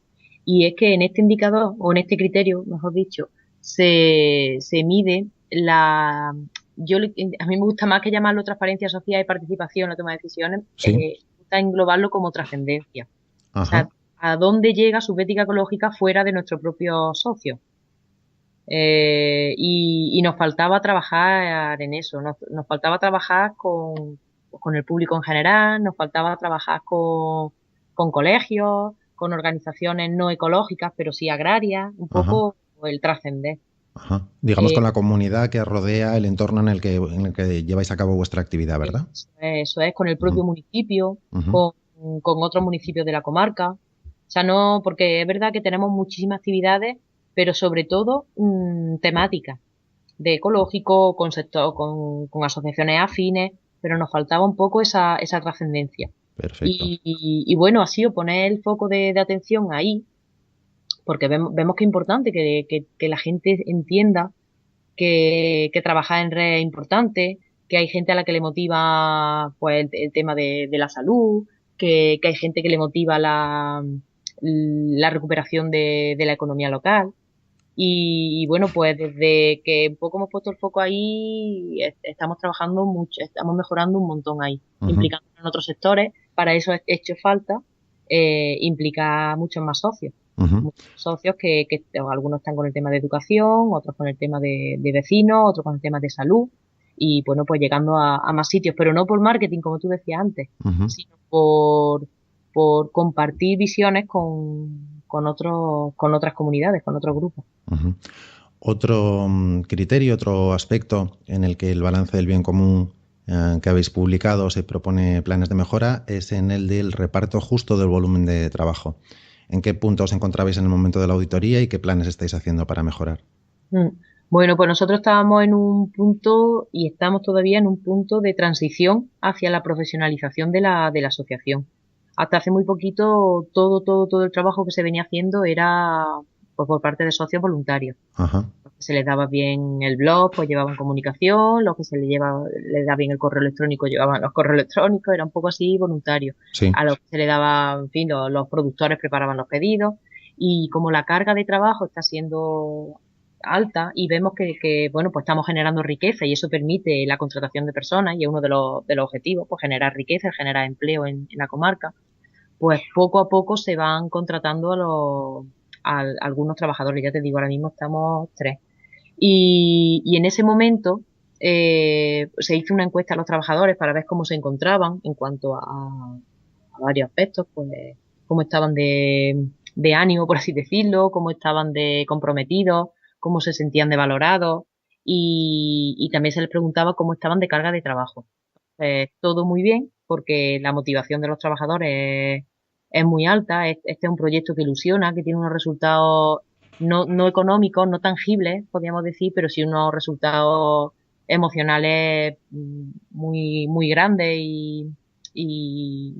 Y es que en este indicador, o en este criterio, mejor dicho, se mide a mí me gusta más que llamarlo transparencia social y participación en la toma de decisiones, ¿Sí? me gusta englobarlo como trascendencia. Ajá. O sea, ¿a dónde llega Subbética Ecológica fuera de nuestro propio socio? Y nos faltaba trabajar en eso, nos faltaba trabajar con el público en general, nos faltaba trabajar con colegios, con organizaciones no ecológicas, pero sí agrarias, un poco el trascender. Ajá. Digamos con la comunidad que rodea el entorno en el que lleváis a cabo vuestra actividad, ¿verdad? Eso es, con el propio municipio, con otros municipios de la comarca. O sea, no, porque es verdad que tenemos muchísimas actividades, pero sobre todo temáticas de ecológico, con asociaciones afines, pero nos faltaba un poco esa trascendencia. Perfecto. Y bueno, ha sido poner el foco de atención ahí, porque vemos que es importante que la gente entienda que trabajar en red es importante, que hay gente a la que le motiva pues el tema de la salud, que hay gente que le motiva la recuperación de la economía local. Y bueno, pues desde que un poco hemos puesto el foco ahí, estamos trabajando mucho, estamos mejorando un montón ahí, implicándonos en otros sectores. Para eso ha hecho falta implicar muchos más socios. Muchos socios que algunos están con el tema de educación, otros con el tema de vecinos, otros con el tema de salud. Y bueno, pues llegando a más sitios, pero no por marketing, como tú decías antes, sino por compartir visiones con otras comunidades, con otros grupos. Otro criterio, otro aspecto en el que el balance del bien común que habéis publicado se propone planes de mejora es en el del reparto justo del volumen de trabajo. ¿En qué punto os encontrabais en el momento de la auditoría y qué planes estáis haciendo para mejorar? Bueno, pues nosotros estábamos en un punto y estamos todavía en un punto de transición hacia la profesionalización de la asociación. Hasta hace muy poquito todo el trabajo que se venía haciendo era pues, por parte de socios voluntarios. Los que se les daba bien el blog, pues llevaban comunicación, los que les daba bien el correo electrónico, llevaban los correos electrónicos, era un poco así voluntario. Sí. A los que se les daba, en fin, los productores preparaban los pedidos Y como la carga de trabajo está siendo alta y vemos que bueno, pues estamos generando riqueza y eso permite la contratación de personas y es uno de los objetivos, pues generar riqueza, generar empleo en la comarca, pues poco a poco se van contratando a algunos trabajadores. Ya te digo, ahora mismo estamos 3. Y en ese momento se hizo una encuesta a los trabajadores para ver cómo se encontraban en cuanto a varios aspectos, pues cómo estaban de ánimo, por así decirlo, cómo estaban de comprometidos, cómo se sentían de valorados y también se les preguntaba cómo estaban de carga de trabajo. Todo muy bien, porque la motivación de los trabajadores es muy alta. Este es un proyecto que ilusiona, que tiene unos resultados no económicos, no tangibles, podríamos decir, pero sí unos resultados emocionales muy grandes y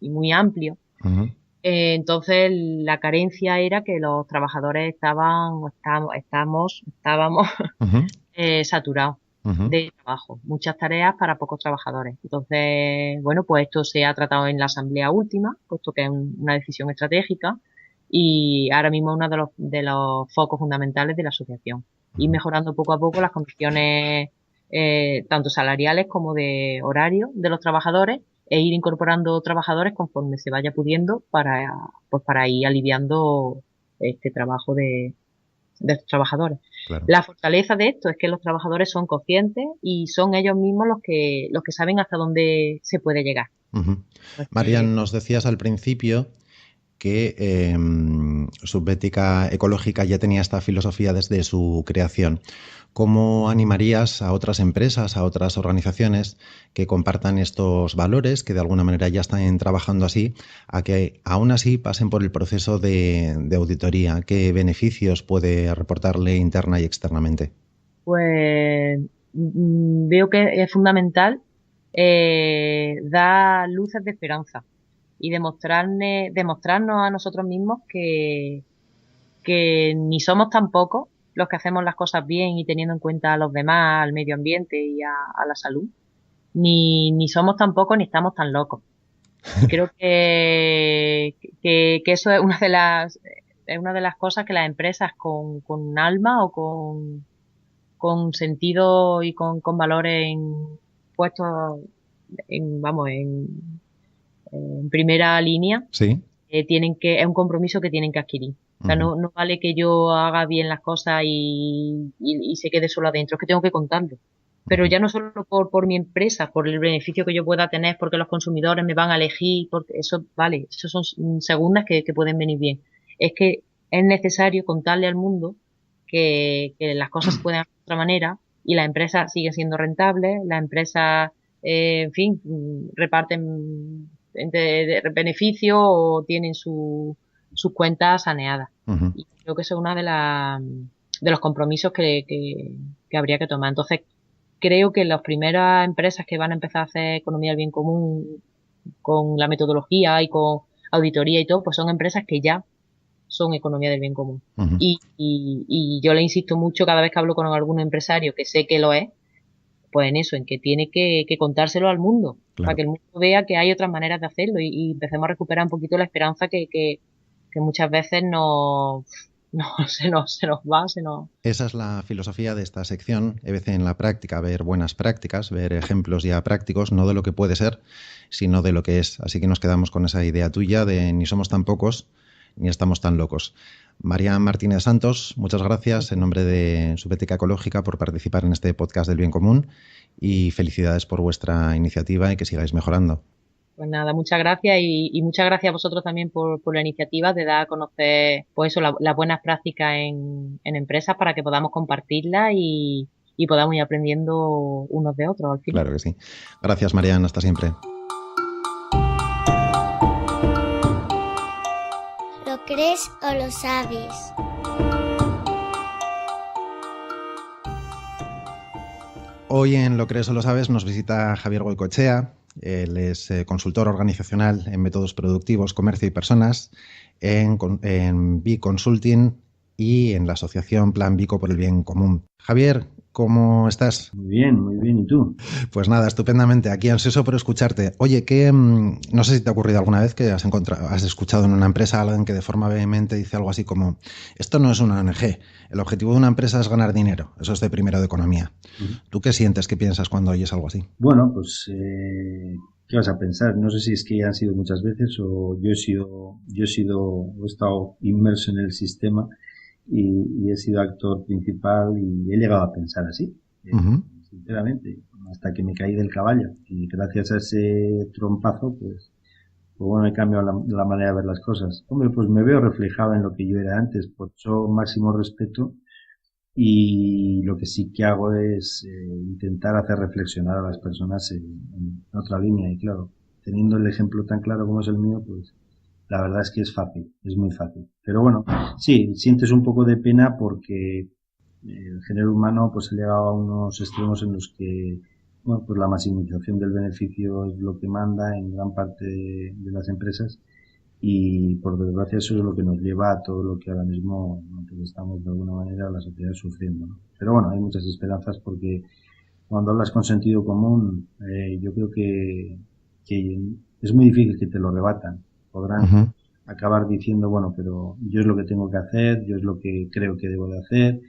muy amplios. Ujú. Entonces la carencia era que los trabajadores estábamos Ujú. saturados Ujú. de trabajo, muchas tareas para pocos trabajadores. Entonces, bueno, pues esto se ha tratado en la asamblea última, puesto que es una decisión estratégica y ahora mismo es uno de los focos fundamentales de la asociación. Ir mejorando poco a poco las condiciones tanto salariales como de horario de los trabajadores e ir incorporando trabajadores conforme se vaya pudiendo para ir aliviando este trabajo de los trabajadores. Claro. La fortaleza de esto es que los trabajadores son conscientes y son ellos mismos los que saben hasta dónde se puede llegar. Ujú. Pues Marian, nos decías al principio que Subbética Ecológica ya tenía esta filosofía desde su creación. ¿Cómo animarías a otras empresas, a otras organizaciones que compartan estos valores, que de alguna manera ya están trabajando así, a que aún así pasen por el proceso de auditoría? ¿Qué beneficios puede reportarle interna y externamente? Pues veo que es fundamental dar luces de esperanza y demostrarnos a nosotros mismos que ni somos tan pocos los que hacemos las cosas bien y teniendo en cuenta a los demás, al medio ambiente y a la salud, ni somos tan pocos ni estamos tan locos. Y creo que eso es una de las cosas que las empresas con alma o con sentido y con valores puestos en primera línea, Sí. es un compromiso que tienen que adquirir. O sea, Ujú. no vale que yo haga bien las cosas y se quede solo adentro, es que tengo que contarlo. Pero Ujú. ya no solo por mi empresa, por el beneficio que yo pueda tener, porque los consumidores me van a elegir, porque eso, vale, eso son segundas que pueden venir bien. Es que es necesario contarle al mundo que las cosas se pueden hacer de otra manera y las empresas siguen siendo rentables, las empresas, en fin, reparten de beneficios o tienen sus cuentas saneadas. Ujú. Y creo que eso es uno de los compromisos que habría que tomar. Entonces, creo que las primeras empresas que van a empezar a hacer economía del bien común con la metodología y con auditoría y todo, pues son empresas que ya son economía del bien común. Ujú. Y yo le insisto mucho cada vez que hablo con algún empresario que sé que lo es, pues en eso, en que tiene que contárselo al mundo, para Claro. que el mundo vea que hay otras maneras de hacerlo y empecemos a recuperar un poquito la esperanza que muchas veces no se nos va, Esa es la filosofía de esta sección, EBC en la práctica, ver buenas prácticas, ver ejemplos ya prácticos, no de lo que puede ser, sino de lo que es. Así que nos quedamos con esa idea tuya de ni somos tan pocos, ni estamos tan locos. Marian Martínez Santos, muchas gracias en nombre de Subbética Ecológica por participar en este podcast del bien común y felicidades por vuestra iniciativa y que sigáis mejorando. Pues nada, muchas gracias y muchas gracias a vosotros también por la iniciativa de dar a conocer pues eso, las buenas prácticas en empresas para que podamos compartirlas y podamos ir aprendiendo unos de otros al final. Claro que sí. Gracias, Marian. Hasta siempre. ¿Lo crees o lo sabes? Hoy en Lo crees o lo sabes nos visita Javier Goicoechea. Él es consultor organizacional en métodos productivos, comercio y personas en BI Consulting y en la asociación Plan Vico por el Bien Común. Javier, ¿cómo estás? Muy bien. ¿Y tú? Pues nada, estupendamente. Aquí ansioso por escucharte. Oye, no sé si te ha ocurrido alguna vez que has escuchado en una empresa a alguien que de forma vehemente dice algo así como: esto no es una ONG, el objetivo de una empresa es ganar dinero. Eso es de primero de economía. ¿Tú qué sientes, qué piensas cuando oyes algo así? Bueno, pues ¿qué vas a pensar? No sé si es que han sido muchas veces o he estado inmerso en el sistema y he sido actor principal y he llegado a pensar así, sinceramente, hasta que me caí del caballo. Y gracias a ese trompazo, pues bueno, he cambiado la manera de ver las cosas. Hombre, pues me veo reflejado en lo que yo era antes, por eso máximo respeto. Y lo que sí que hago es intentar hacer reflexionar a las personas en otra línea. Y claro, teniendo el ejemplo tan claro como es el mío, pues la verdad es que es fácil, es muy fácil. Pero bueno, sí, sientes un poco de pena porque el género humano pues ha llegado a unos extremos en los que, bueno, pues la maximización del beneficio es lo que manda en gran parte de las empresas. Y por desgracia eso es lo que nos lleva a todo lo que ahora mismo pues estamos de alguna manera la sociedad sufriendo, ¿no? Pero bueno, hay muchas esperanzas porque cuando hablas con sentido común, yo creo que es muy difícil que te lo rebatan. Podrán acabar diciendo, bueno, pero yo es lo que tengo que hacer, yo es lo que creo que debo de hacer,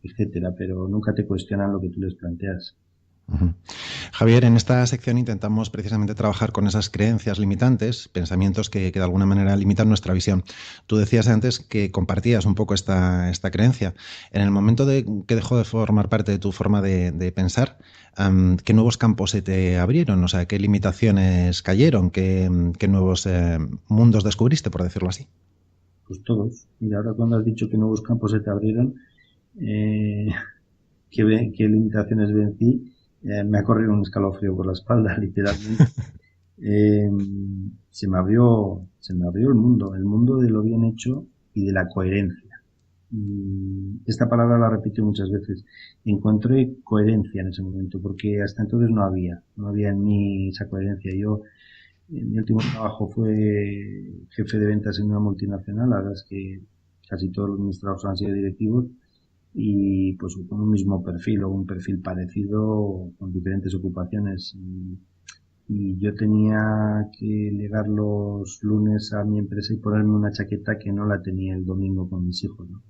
etcétera, pero nunca te cuestionan lo que tú les planteas. Javier, en esta sección intentamos precisamente trabajar con esas creencias limitantes, pensamientos que de alguna manera limitan nuestra visión. Tú decías antes que compartías un poco esta creencia. En el momento que dejó de formar parte de tu forma de pensar, ¿qué nuevos campos se te abrieron? O sea, ¿qué limitaciones cayeron? ¿Qué nuevos mundos descubriste, por decirlo así? Pues todos. Mira, ahora cuando has dicho que nuevos campos se te abrieron, ¿qué limitaciones vencí? Me ha corrido un escalofrío por la espalda, literalmente. Se me abrió el mundo de lo bien hecho y de la coherencia. Esta palabra la repito muchas veces. Encontré coherencia en ese momento, porque hasta entonces no había en mí esa coherencia. Mi último trabajo fue jefe de ventas en una multinacional. La verdad es que casi todos mis trabajos han sido directivos. Y pues con un mismo perfil o un perfil parecido con diferentes ocupaciones y yo tenía que llegar los lunes a mi empresa y ponerme una chaqueta que no la tenía el domingo con mis hijos, ¿no?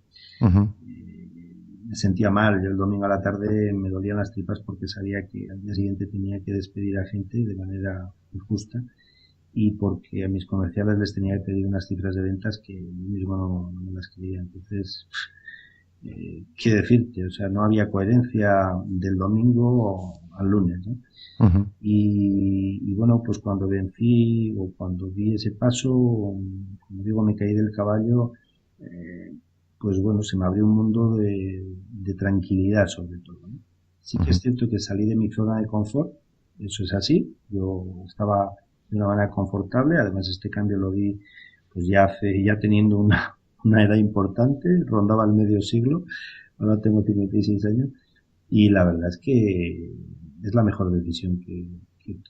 Me sentía mal. Yo el domingo a la tarde me dolían las tripas porque sabía que al día siguiente tenía que despedir a gente de manera injusta y porque a mis comerciales les tenía que pedir unas cifras de ventas que yo mismo no me las quería. Entonces, ¿qué decirte? O sea, no había coherencia del domingo al lunes, ¿no? Y bueno, pues cuando vencí o cuando di ese paso, como digo, me caí del caballo, pues bueno, se me abrió un mundo de tranquilidad sobre todo, ¿no? Sí que es cierto que salí de mi zona de confort, eso es así, yo estaba de una manera confortable, además este cambio lo di pues ya teniendo una edad importante, rondaba el medio siglo, ahora tengo 56 años y la verdad es que es la mejor decisión que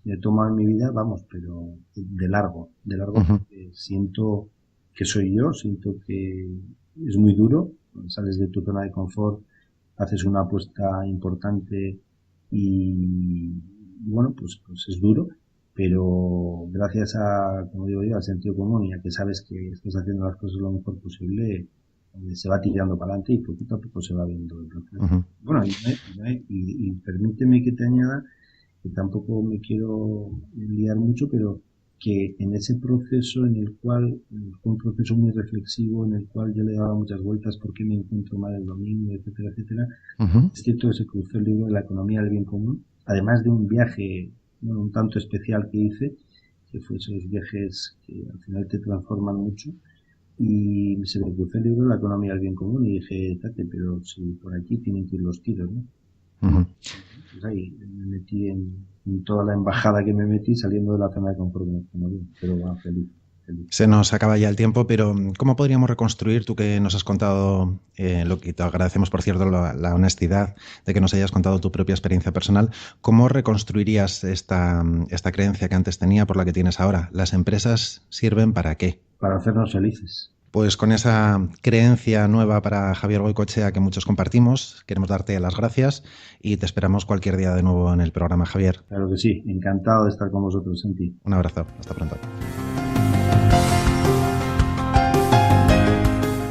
he tomado en mi vida, vamos, pero de largo, porque siento que soy yo, siento que es muy duro, sales de tu zona de confort, haces una apuesta importante y bueno, pues es duro, pero gracias como digo yo, al sentido común y a que sabes que estás haciendo las cosas lo mejor posible, se va tirando para adelante y poquito a poco se va viendo el proceso. Bueno, y permíteme que te añada, que tampoco me quiero liar mucho, pero que en ese proceso en el cual, fue un proceso muy reflexivo, en el cual yo le daba muchas vueltas por qué me encuentro mal el domingo, etcétera, etcétera, es cierto que se cruzó el libro de la economía del bien común, además de un viaje un tanto especial que hice, que fue esos viajes que al final te transforman mucho, y se me cruzó el libro de la economía del bien común y dije, tate, pero si por aquí tienen que ir los tiros, ¿no? Pues ahí me metí en toda la embajada que me metí saliendo de la zona de confort, pero bueno, feliz. Se nos acaba ya el tiempo, pero ¿cómo podríamos reconstruir, tú que nos has contado, lo que te agradecemos, por cierto, la honestidad de que nos hayas contado tu propia experiencia personal, cómo reconstruirías esta creencia que antes tenía por la que tienes ahora? ¿Las empresas sirven para qué? Para hacernos felices. Pues con esa creencia nueva para Javier Goicoechea que muchos compartimos, queremos darte las gracias y te esperamos cualquier día de nuevo en el programa, Javier. Claro que sí, encantado de estar con vosotros, Santi. Un abrazo, hasta pronto.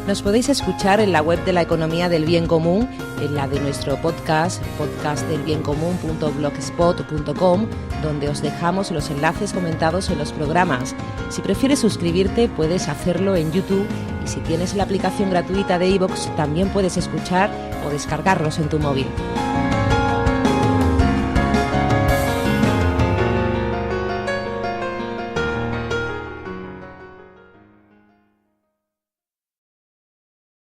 Nos podéis escuchar en la web de la Economía del Bien Común, en la de nuestro podcast, podcastdelbiencomún.blogspot.com, donde os dejamos los enlaces comentados en los programas. Si prefieres suscribirte, puedes hacerlo en YouTube, y si tienes la aplicación gratuita de iVoox, también puedes escuchar o descargarlos en tu móvil.